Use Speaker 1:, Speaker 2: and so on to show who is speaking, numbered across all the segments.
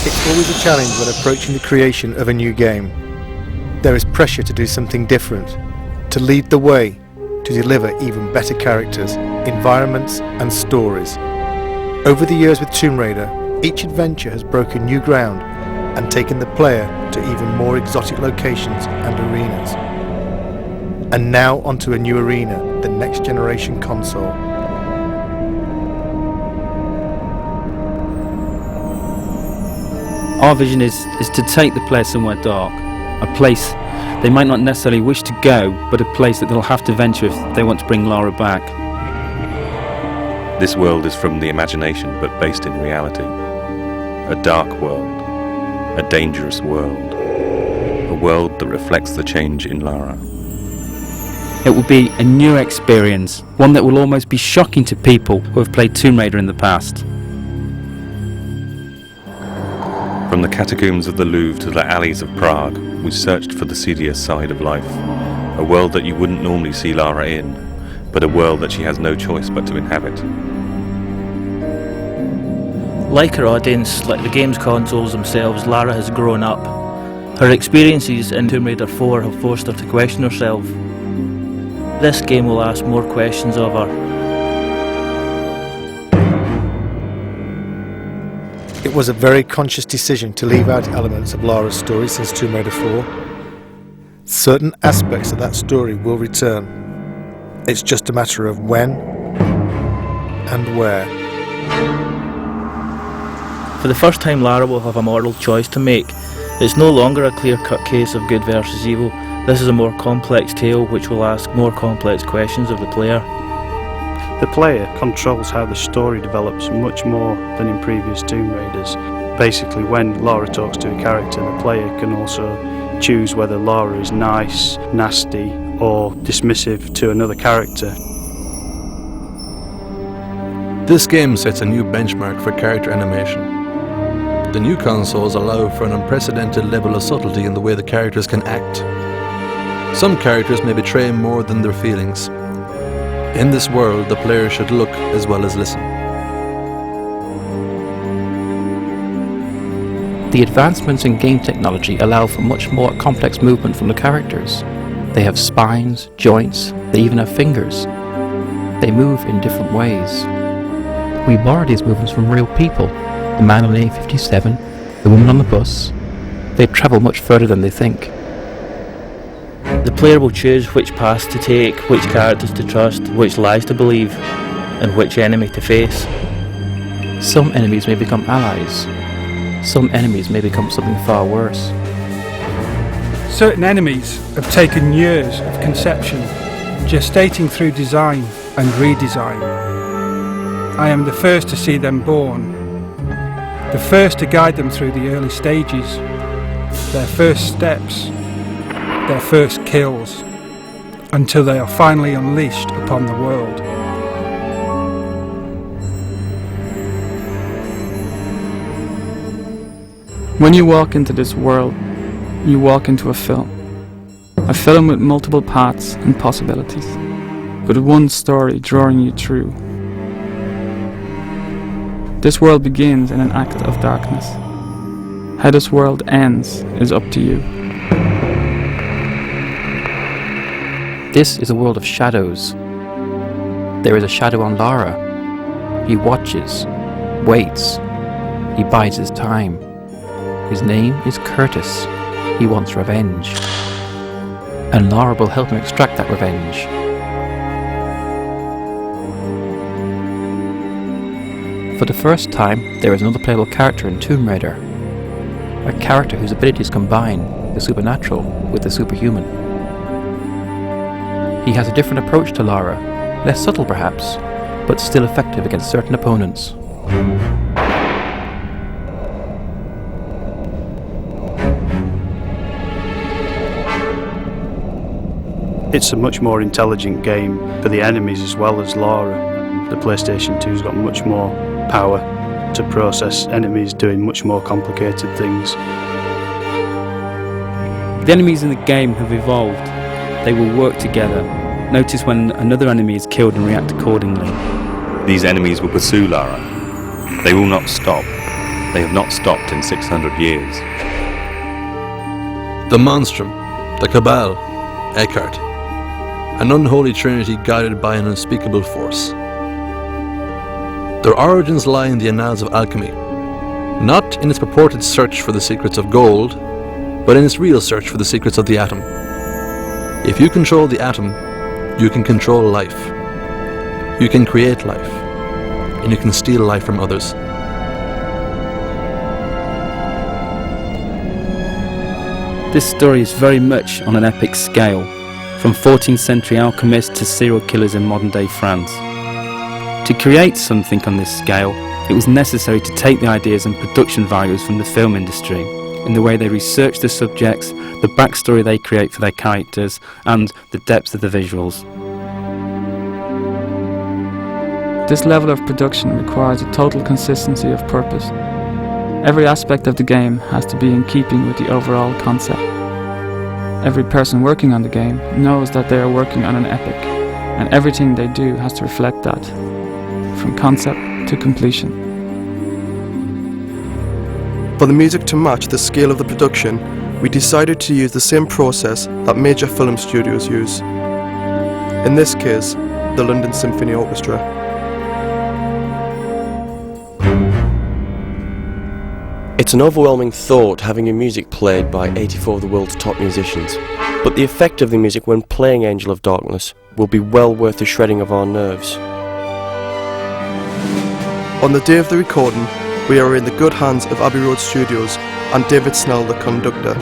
Speaker 1: It's always a challenge when approaching the creation of a new game. There is pressure to do something different, to lead the way, to deliver even better characters, environments and stories. Over the years with Tomb Raider, each adventure has broken new ground and taken the player to even more exotic locations and arenas. And now onto a new arena, the next generation console.
Speaker 2: Our vision is to take the player somewhere dark, a place they might not necessarily wish to go, but a place that they'll have to venture if they want to bring Lara back.
Speaker 3: This world is from the imagination, but based in reality. A dark world, a dangerous world, a world that reflects the change in Lara.
Speaker 2: It will be a new experience, one that will almost be shocking to people who have played Tomb Raider in the past.
Speaker 3: From the catacombs of the Louvre to the alleys of Prague, we searched for the seedier side of life. A world that you wouldn't normally see Lara in, but a world that she has no choice but to inhabit.
Speaker 4: Like her audience, like the game's consoles themselves, Lara has grown up. Her experiences in Tomb Raider 4 have forced her to question herself. This game will ask more questions of her.
Speaker 1: It was a very conscious decision to leave out elements of Lara's story since Tomb Raider 4. Certain aspects of that story will return. It's just a matter of when and where.
Speaker 4: For the first time, Lara will have a moral choice to make. It's no longer a clear-cut case of good versus evil. This is a more complex tale which will ask more complex questions of the player.
Speaker 5: The player controls how the story develops much more than in previous Tomb Raiders. Basically, when Lara talks to a character, the player can also choose whether Lara is nice, nasty, or dismissive to another character.
Speaker 6: This game sets a new benchmark for character animation. The new consoles allow for an unprecedented level of subtlety in the way the characters can act. Some characters may betray more than their feelings. In this world, the player should look as well as listen.
Speaker 7: The advancements in game technology allow for much more complex movement from the characters. They have spines, joints, they even have fingers. They move in different ways. We borrow these movements from real people. The man on A57, the woman on the bus. They travel much further than they think.
Speaker 4: The player will choose which paths to take, which characters to trust, which lies to believe, and which enemy to face.
Speaker 7: Some enemies may become allies. Some enemies may become something far worse.
Speaker 8: Certain enemies have taken years of conception, gestating through design and redesign. I am the first to see them born, the first to guide them through the early stages, their first steps, their first kills, until they are finally unleashed upon the world.
Speaker 9: When you walk into this world, you walk into a film with multiple paths and possibilities, with one story drawing you through. This world begins in an act of darkness. How this world ends is up to you.
Speaker 7: This is a world of shadows. There is a shadow on Lara. He watches, waits, he bides his time. His name is Curtis. He wants revenge. And Lara will help him extract that revenge. For the first time, there is another playable character in Tomb Raider. A character whose abilities combine the supernatural with the superhuman. He has a different approach to Lara, less subtle perhaps, but still effective against certain opponents.
Speaker 5: It's a much more intelligent game for the enemies as well as Lara. The PlayStation 2's got much more power to process enemies doing much more complicated things.
Speaker 2: The enemies in the game have evolved. They will work together. Notice when another enemy is killed and react accordingly.
Speaker 3: These enemies will pursue Lara. They will not stop. They have not stopped in 600 years.
Speaker 6: The Monstrum, the Cabal, Eckhart, an unholy trinity guided by an unspeakable force. Their origins lie in the annals of alchemy, not in its purported search for the secrets of gold, but in its real search for the secrets of the atom. If you control the atom, you can control life. You can create life, and you can steal life from others.
Speaker 2: This story is very much on an epic scale, from 14th century alchemists to serial killers in modern day France. To create something on this scale, it was necessary to take the ideas and production values from the film industry, in the way they research the subjects, the backstory they create for their characters, and the depth of the visuals.
Speaker 9: This level of production requires a total consistency of purpose. Every aspect of the game has to be in keeping with the overall concept. Every person working on the game knows that they are working on an epic, and everything they do has to reflect that, from concept to completion.
Speaker 10: For the music to match the scale of the production, we decided to use the same process that major film studios use. In this case, the London Symphony Orchestra.
Speaker 11: It's an overwhelming thought having your music played by 84 of the world's top musicians, but the effect of the music when playing Angel of Darkness will be well worth the shredding of our nerves.
Speaker 10: On the day of the recording, we are in the good hands of Abbey Road Studios and David Snell, the conductor.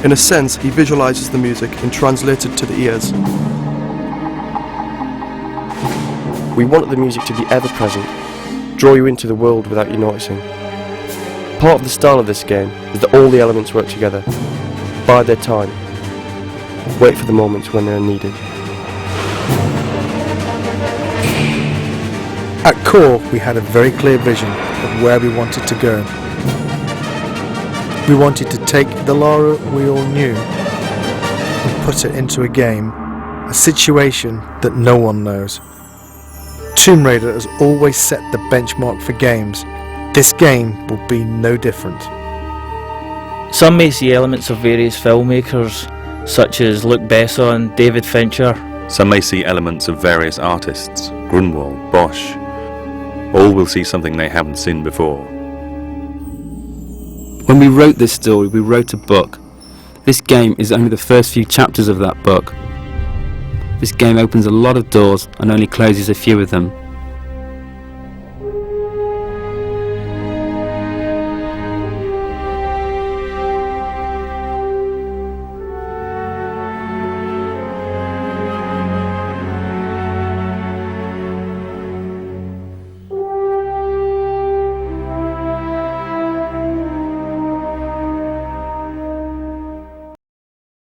Speaker 10: In a sense, he visualises the music and translates it to the ears.
Speaker 11: We wanted the music to be ever present, draw you into the world without you noticing. Part of the style of this game is that all the elements work together, bide their time, wait for the moments when they are needed.
Speaker 1: At core, we had a very clear vision of where we wanted to go. We wanted to take the Lara we all knew and put it into a game, a situation that no one knows. Tomb Raider has always set the benchmark for games. This game will be no different.
Speaker 4: Some may see elements of various filmmakers, such as Luc Besson, David Fincher.
Speaker 3: Some may see elements of various artists, Grunwald, Bosch. All will see something they haven't seen before.
Speaker 2: When we wrote this story, we wrote a book. This game is only the first few chapters of that book. This game opens a lot of doors and only closes a few of them.